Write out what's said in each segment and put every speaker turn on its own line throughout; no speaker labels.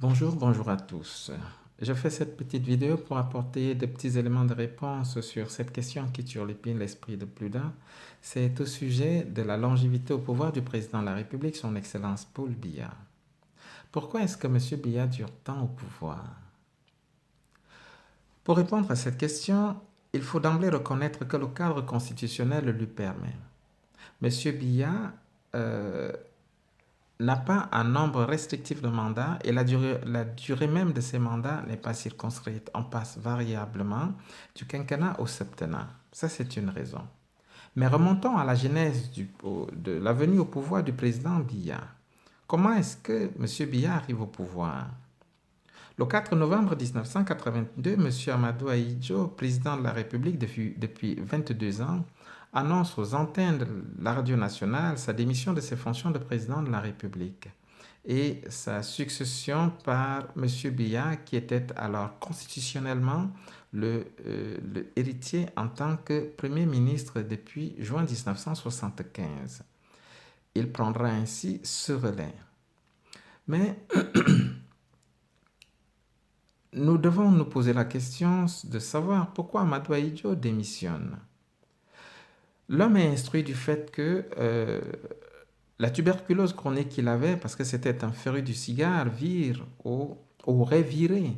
Bonjour à tous. Je fais cette petite vidéo pour apporter des petits éléments de réponse sur cette question qui turlupine l'esprit de plus d'un. C'est au sujet de la longévité au pouvoir du président de la République, son Excellence Paul Biya. Pourquoi est-ce que M. Biya dure tant au pouvoir? Pour répondre à cette question, il faut d'emblée reconnaître que le cadre constitutionnel le lui permet. M. Biya n'a pas un nombre restrictif de mandats et la durée même de ces mandats n'est pas circonscrite. On passe variablement du quinquennat au septennat. Ça, c'est une raison. Mais remontons à la genèse de la venue au pouvoir du président Biya. Comment est-ce que M. Biya arrive au pouvoir? Le 4 novembre 1982, M. Amadou Ahidjo, président de la République depuis 22 ans, annonce aux antennes de la radio nationale sa démission de ses fonctions de président de la République et sa succession par M. Biya, qui était alors constitutionnellement le héritier en tant que Premier ministre depuis juin 1975. Il prendra ainsi ce relais. Mais nous devons nous poser la question de savoir pourquoi Amadou Ahidjo démissionne. L'homme est instruit du fait que la tuberculose chronique qu'il avait, parce que c'était un féru du cigare, aurait viré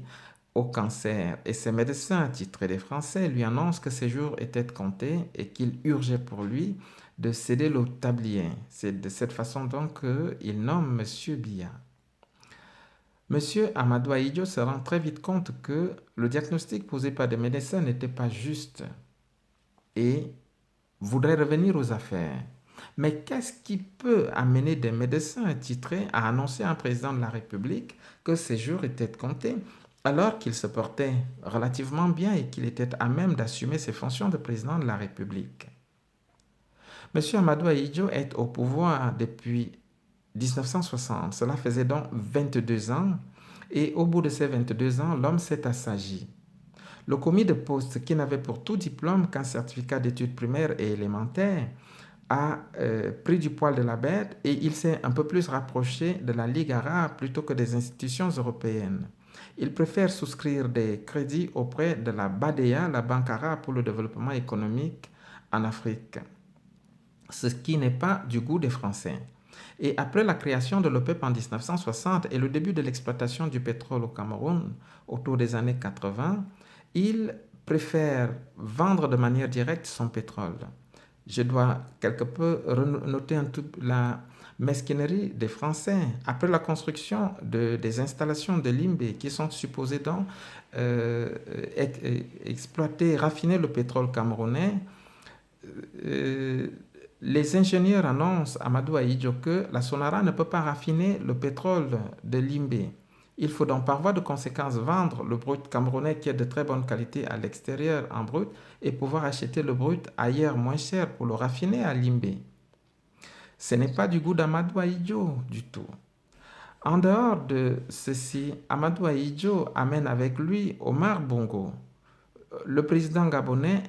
au cancer. Et ses médecins, attitrés des Français, lui annoncent que ses jours étaient comptés et qu'il urgeait pour lui de céder le tablier. C'est de cette façon donc qu'il nomme M. Biya. M. Amadou Ahidjo se rend très vite compte que le diagnostic posé par des médecins n'était pas juste et voudrait revenir aux affaires. Mais qu'est-ce qui peut amener des médecins attitrés à annoncer à un président de la République que ses jours étaient comptés alors qu'il se portait relativement bien et qu'il était à même d'assumer ses fonctions de président de la République? M. Amadou Ahidjo est au pouvoir depuis 1960. Cela faisait donc 22 ans. Et au bout de ces 22 ans, l'homme s'est assagi. Le commis de poste, qui n'avait pour tout diplôme qu'un certificat d'études primaires et élémentaires, a pris du poil de la bête et il s'est un peu plus rapproché de la Ligue arabe plutôt que des institutions européennes. Il préfère souscrire des crédits auprès de la BADEA, la Banque arabe pour le développement économique en Afrique, ce qui n'est pas du goût des Français. Et après la création de l'OPEP en 1960 et le début de l'exploitation du pétrole au Cameroun autour des années 80, il préfère vendre de manière directe son pétrole. Je dois quelque peu noter la mesquinerie des Français. Après la construction des installations de Limbé qui sont supposées donc exploiter, raffiner le pétrole camerounais, les ingénieurs annoncent à Amadou Ahidjo que la Sonara ne peut pas raffiner le pétrole de Limbé. Il faut donc par voie de conséquence vendre le brut camerounais qui est de très bonne qualité à l'extérieur en brut et pouvoir acheter le brut ailleurs moins cher pour le raffiner à Limbé. Ce n'est pas du goût d'Amadou Ahidjo du tout. En dehors de ceci, Amadou Ahidjo amène avec lui Omar Bongo, le président gabonais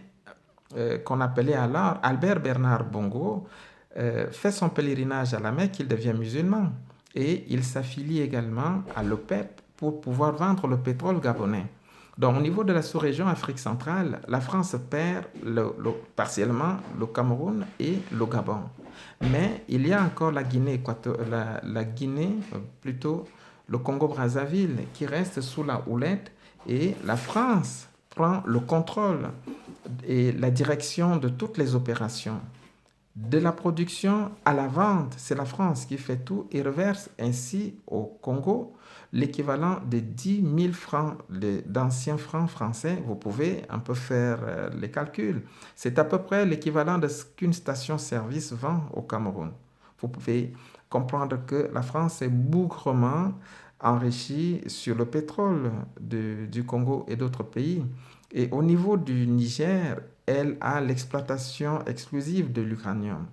qu'on appelait alors Albert Bernard Bongo, fait son pèlerinage à la Mecque, il devient musulman et il s'affilie également à l'OPEP pour pouvoir vendre le pétrole gabonais. Donc au niveau de la sous-région Afrique centrale, la France perd partiellement le Cameroun et le Gabon. Mais il y a encore la Guinée, plutôt le Congo-Brazzaville, qui reste sous la houlette et la France prend le contrôle et la direction de toutes les opérations. De la production à la vente, c'est la France qui fait tout et reverse ainsi au Congo l'équivalent de 10 000 francs d'anciens francs français. Vous pouvez un peu faire les calculs. C'est à peu près l'équivalent de ce qu'une station-service vend au Cameroun. Vous pouvez comprendre que la France est bougrement enrichie sur le pétrole du Congo et d'autres pays. Et au niveau du Niger, elle a l'exploitation exclusive de l'uranium.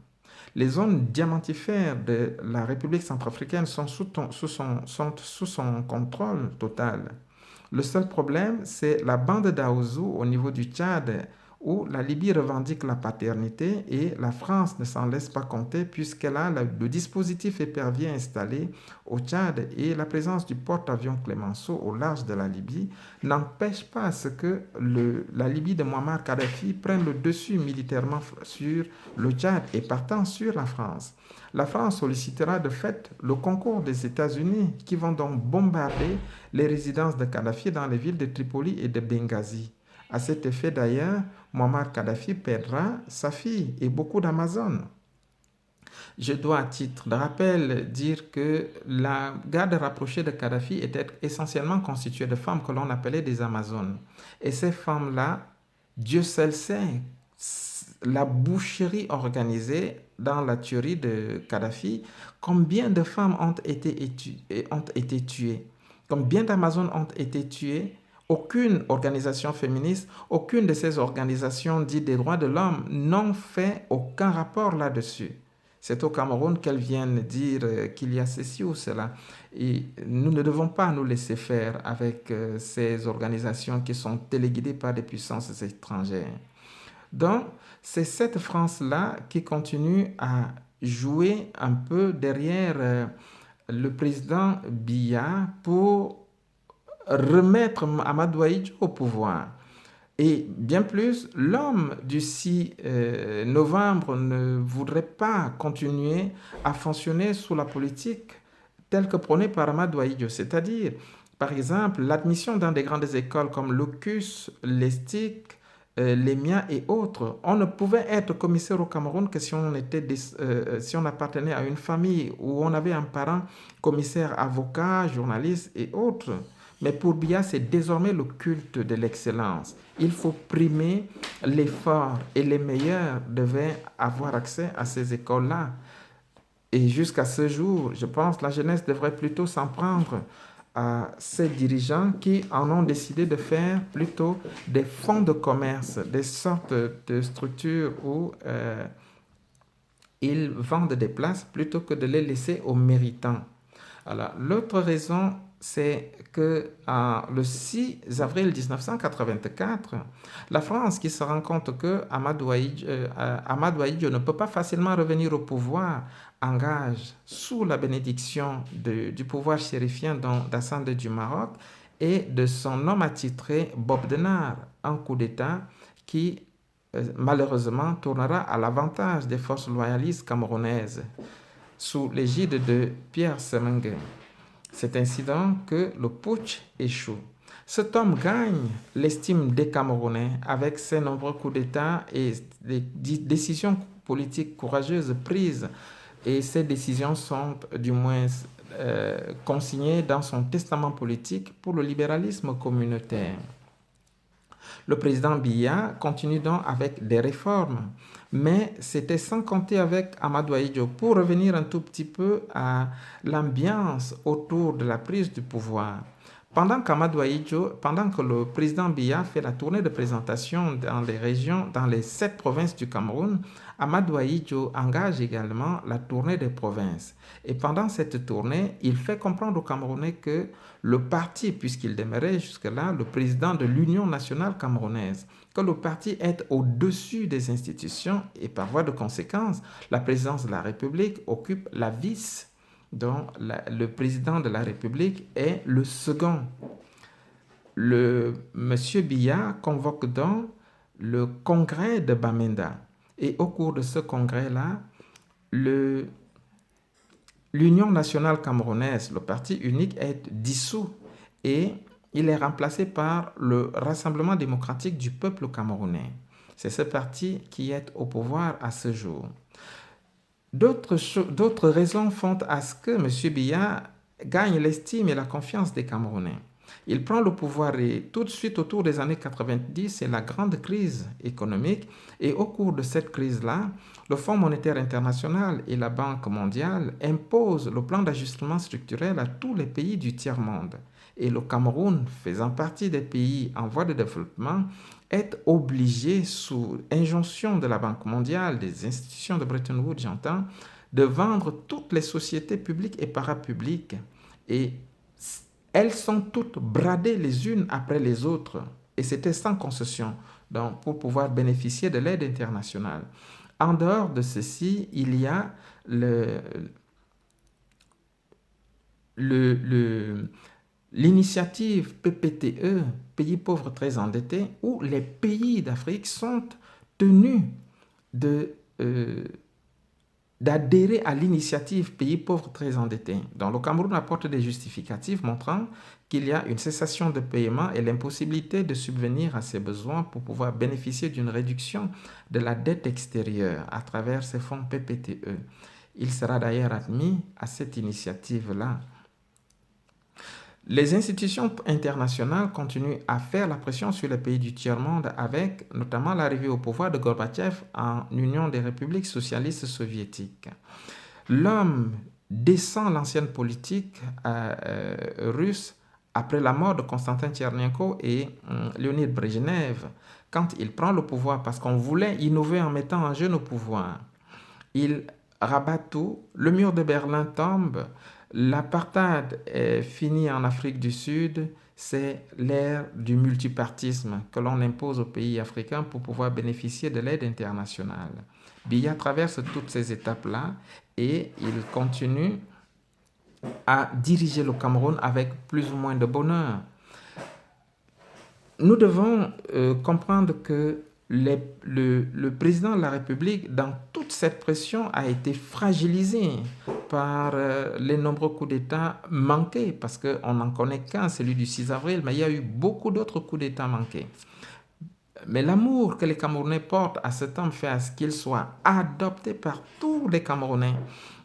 Les zones diamantifères de la République centrafricaine sont sous son contrôle total. Le seul problème, c'est la bande d'Aouzou au niveau du Tchad, où la Libye revendique la paternité et la France ne s'en laisse pas compter puisqu'elle a le dispositif épervier installé au Tchad et la présence du porte-avions Clemenceau au large de la Libye n'empêche pas à ce que la Libye de Muammar Kadhafi prenne le dessus militairement sur le Tchad et partant sur la France. La France sollicitera de fait le concours des États-Unis qui vont donc bombarder les résidences de Kadhafi dans les villes de Tripoli et de Benghazi. À cet effet d'ailleurs, Muammar Kadhafi perdra sa fille et beaucoup d'Amazones. Je dois, à titre de rappel, dire que la garde rapprochée de Kadhafi était essentiellement constituée de femmes que l'on appelait des Amazones. Et ces femmes-là, Dieu seul sait, la boucherie organisée dans la tuerie de Kadhafi, combien de femmes ont été tuées, combien d'Amazones ont été tuées. Aucune organisation féministe, aucune de ces organisations dites des droits de l'homme n'ont fait aucun rapport là-dessus. C'est au Cameroun qu'elles viennent dire qu'il y a ceci ou cela. Et nous ne devons pas nous laisser faire avec ces organisations qui sont téléguidées par des puissances étrangères. Donc, c'est cette France-là qui continue à jouer un peu derrière le président Biya pour remettre Amadou Ahidjo au pouvoir. Et bien plus, l'homme du 6 novembre ne voudrait pas continuer à fonctionner sous la politique telle que prônée par Amadou Ahidjo, c'est-à-dire, par exemple, l'admission dans des grandes écoles comme l'OCUS, l'ESTIC, l'EMIA et autres. On ne pouvait être commissaire au Cameroun que si on appartenait à une famille où on avait un parent commissaire, avocat, journaliste et autres. Mais pour Biya, c'est désormais le culte de l'excellence. Il faut primer l'effort et les meilleurs devaient avoir accès à ces écoles-là. Et jusqu'à ce jour, je pense que la jeunesse devrait plutôt s'en prendre à ces dirigeants qui en ont décidé de faire plutôt des fonds de commerce, des sortes de structures où ils vendent des places plutôt que de les laisser aux méritants. Alors, l'autre raison, c'est que le 6 avril 1984, la France, qui se rend compte que Amadou Ahidjo ne peut pas facilement revenir au pouvoir, engage sous la bénédiction du pouvoir chérifien d'Hassan II du Maroc et de son homme attitré Bob Denard, un coup d'État qui malheureusement tournera à l'avantage des forces loyalistes camerounaises sous l'égide de Pierre Semengue. C'est ainsi donc que le putsch échoue. Cet homme gagne l'estime des Camerounais avec ses nombreux coups d'État et des décisions politiques courageuses prises. Et ces décisions sont du moins consignées dans son testament politique pour le libéralisme communautaire. Le président Biya continue donc avec des réformes, mais c'était sans compter avec Amadou Ahidjo pour revenir un tout petit peu à l'ambiance autour de la prise du pouvoir. Pendant que le président Biya fait la tournée de présentation dans les régions, dans les 7 provinces du Cameroun, Amadou Ahidjo engage également la tournée des provinces. Et pendant cette tournée, il fait comprendre aux Camerounais que le parti, puisqu'il demeurait jusque-là le président de l'Union nationale camerounaise, que le parti est au-dessus des institutions et par voie de conséquence, la présidence de la République occupe la vice dont le président de la République est le second. Monsieur Biya convoque donc le congrès de Bamenda. Et au cours de ce congrès-là, l'Union nationale camerounaise, le parti unique, est dissous et il est remplacé par le Rassemblement démocratique du peuple camerounais. C'est ce parti qui est au pouvoir à ce jour. D'autres raisons font à ce que M. Biya gagne l'estime et la confiance des Camerounais. Il prend le pouvoir et tout de suite autour des années 90, c'est la grande crise économique et au cours de cette crise-là, le Fonds monétaire international et la Banque mondiale imposent le plan d'ajustement structurel à tous les pays du tiers-monde. Et le Cameroun, faisant partie des pays en voie de développement, est obligé, sous injonction de la Banque mondiale, des institutions de Bretton Woods, j'entends, de vendre toutes les sociétés publiques et parapubliques. Et elles sont toutes bradées les unes après les autres. Et c'était sans concession. donc, pour pouvoir bénéficier de l'aide internationale. En dehors de ceci, il y a le, le, l'initiative PPTE, Pays pauvres très endettés, où les pays d'Afrique sont tenus de, d'adhérer à l'initiative Pays pauvres très endettés. Donc le Cameroun apporte des justificatifs montrant qu'il y a une cessation de paiement et l'impossibilité de subvenir à ses besoins pour pouvoir bénéficier d'une réduction de la dette extérieure à travers ces fonds PPTE. Il sera d'ailleurs admis à cette initiative-là. Les institutions internationales continuent à faire la pression sur les pays du tiers-monde avec notamment l'arrivée au pouvoir de Gorbatchev en Union des républiques socialistes soviétiques. L'homme descend l'ancienne politique russe après la mort de Konstantin Tchernenko et Leonid Brejnev quand il prend le pouvoir parce qu'on voulait innover en mettant en jeu nos pouvoirs. Il rabat tout, le mur de Berlin tombe, l'apartheid est fini en Afrique du Sud, c'est l'ère du multipartisme que l'on impose aux pays africains pour pouvoir bénéficier de l'aide internationale. Biya traverse toutes ces étapes-là et il continue à diriger le Cameroun avec plus ou moins de bonheur. Nous devons comprendre que le président de la République, dans toute cette pression, a été fragilisé par les nombreux coups d'État manqués, parce qu'on n'en connaît qu'un, celui du 6 avril, mais il y a eu beaucoup d'autres coups d'État manqués. Mais l'amour que les Camerounais portent à cet homme fait à ce qu'il soit adopté par tous les Camerounais.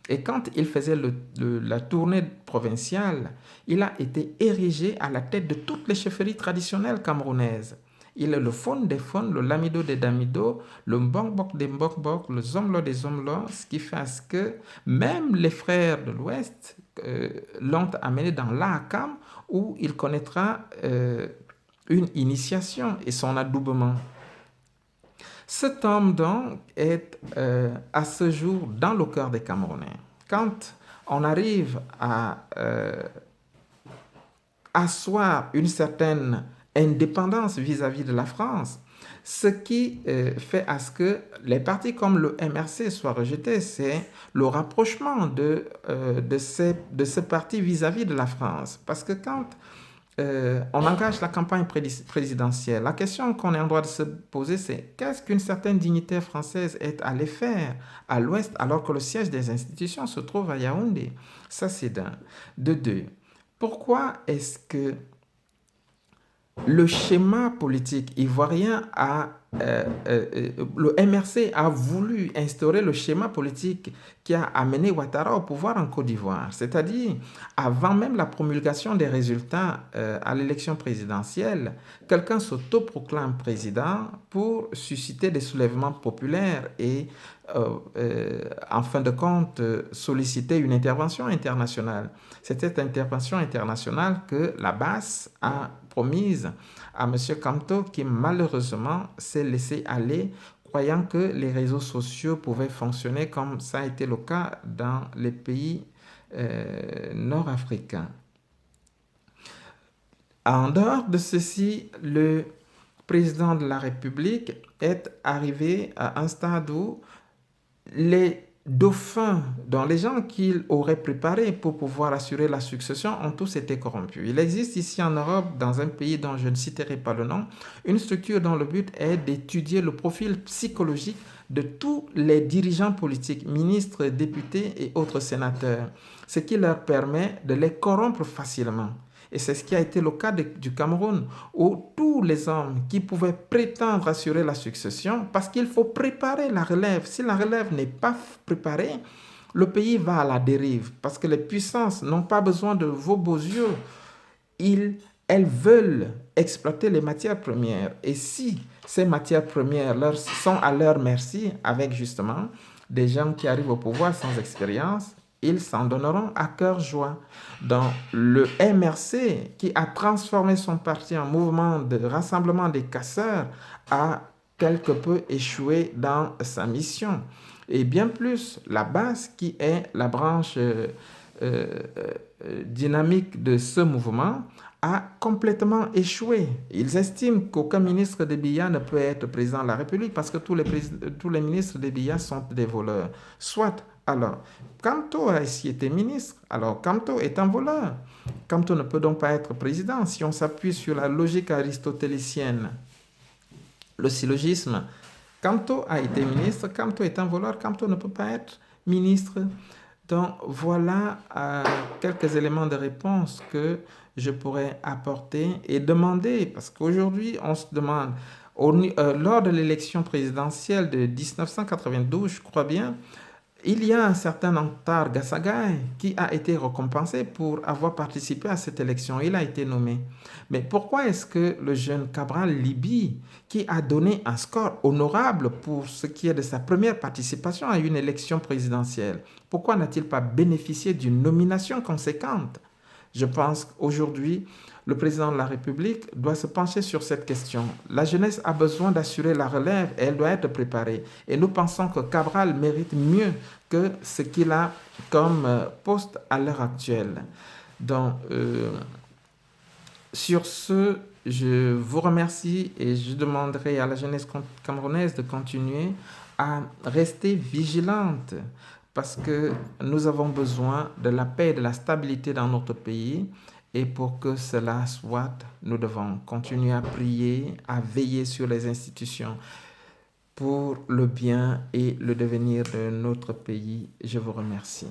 Et quand il faisait la tournée provinciale, il a été érigé à la tête de toutes les chefferies traditionnelles camerounaises. Il est le Fon des Fon, le Lamido des Damido, le Mbongbok des Mbongbok, le Zomlo des Zomlo, ce qui fait à ce que même les frères de l'Ouest l'ont amené dans l'Akam où il connaîtra une initiation et son adoubement. Cet homme donc est à ce jour dans le cœur des Camerounais. Quand on arrive à asseoir une certaine indépendance vis-à-vis de la France, ce qui fait à ce que les partis comme le MRC soient rejetés, c'est le rapprochement de ce parti vis-à-vis de la France. Parce que quand on engage la campagne présidentielle, la question qu'on est en droit de se poser, c'est qu'est-ce qu'une certaine dignitaire française est allée faire à l'Ouest alors que le siège des institutions se trouve à Yaoundé? Ça, c'est d'un. De deux, pourquoi est-ce que le schéma politique ivoirien le MRC a voulu instaurer le schéma politique qui a amené Ouattara au pouvoir en Côte d'Ivoire. C'est-à-dire, avant même la promulgation des résultats à l'élection présidentielle, quelqu'un s'autoproclame président pour susciter des soulèvements populaires et, en fin de compte, solliciter une intervention internationale. C'est cette intervention internationale que la BAS a promise à M. Kamto qui malheureusement s'est laissé aller croyant que les réseaux sociaux pouvaient fonctionner comme ça a été le cas dans les pays nord-africains. En dehors de ceci, le président de la République est arrivé à un stade où les dauphins, dont les gens qu'il aurait préparés pour pouvoir assurer la succession, ont tous été corrompus. Il existe ici en Europe, dans un pays dont je ne citerai pas le nom, une structure dont le but est d'étudier le profil psychologique de tous les dirigeants politiques, ministres, députés et autres sénateurs, ce qui leur permet de les corrompre facilement. Et c'est ce qui a été le cas du Cameroun, où tous les hommes qui pouvaient prétendre assurer la succession, parce qu'il faut préparer la relève. Si la relève n'est pas préparée, le pays va à la dérive, parce que les puissances n'ont pas besoin de vos beaux yeux. Elles veulent exploiter les matières premières. Et si ces matières premières sont à leur merci, avec justement des gens qui arrivent au pouvoir sans expérience, ils s'en donneront à cœur joie. Dans le MRC, qui a transformé son parti en mouvement de rassemblement des casseurs, a quelque peu échoué dans sa mission. Et bien plus, la BAS, qui est la branche dynamique de ce mouvement, a complètement échoué. Ils estiment qu'aucun ministre des Biya ne peut être président de la République parce que tous les ministres des Biya sont des voleurs. Soit, alors, Kamto a ici été ministre, alors Kamto est un voleur. Kamto ne peut donc pas être président si on s'appuie sur la logique aristotélicienne. Le syllogisme, Kamto a été ministre, Kamto est un voleur, Kamto ne peut pas être ministre. Donc voilà quelques éléments de réponse que je pourrais apporter et demander, parce qu'aujourd'hui on se demande, lors de l'élection présidentielle de 1992, je crois bien, il y a un certain Antar Gassagaï qui a été récompensé pour avoir participé à cette élection. Il a été nommé. Mais pourquoi est-ce que le jeune Cabral Libi, qui a donné un score honorable pour ce qui est de sa première participation à une élection présidentielle, pourquoi n'a-t-il pas bénéficié d'une nomination conséquente? Je pense qu'aujourd'hui, le président de la République doit se pencher sur cette question. La jeunesse a besoin d'assurer la relève et elle doit être préparée. Et nous pensons que Cabral mérite mieux que ce qu'il a comme poste à l'heure actuelle. Donc, sur ce, je vous remercie et je demanderai à la jeunesse camerounaise de continuer à rester vigilante parce que nous avons besoin de la paix et de la stabilité dans notre pays. Et pour que cela soit, nous devons continuer à prier, à veiller sur les institutions pour le bien et le devenir de notre pays. Je vous remercie.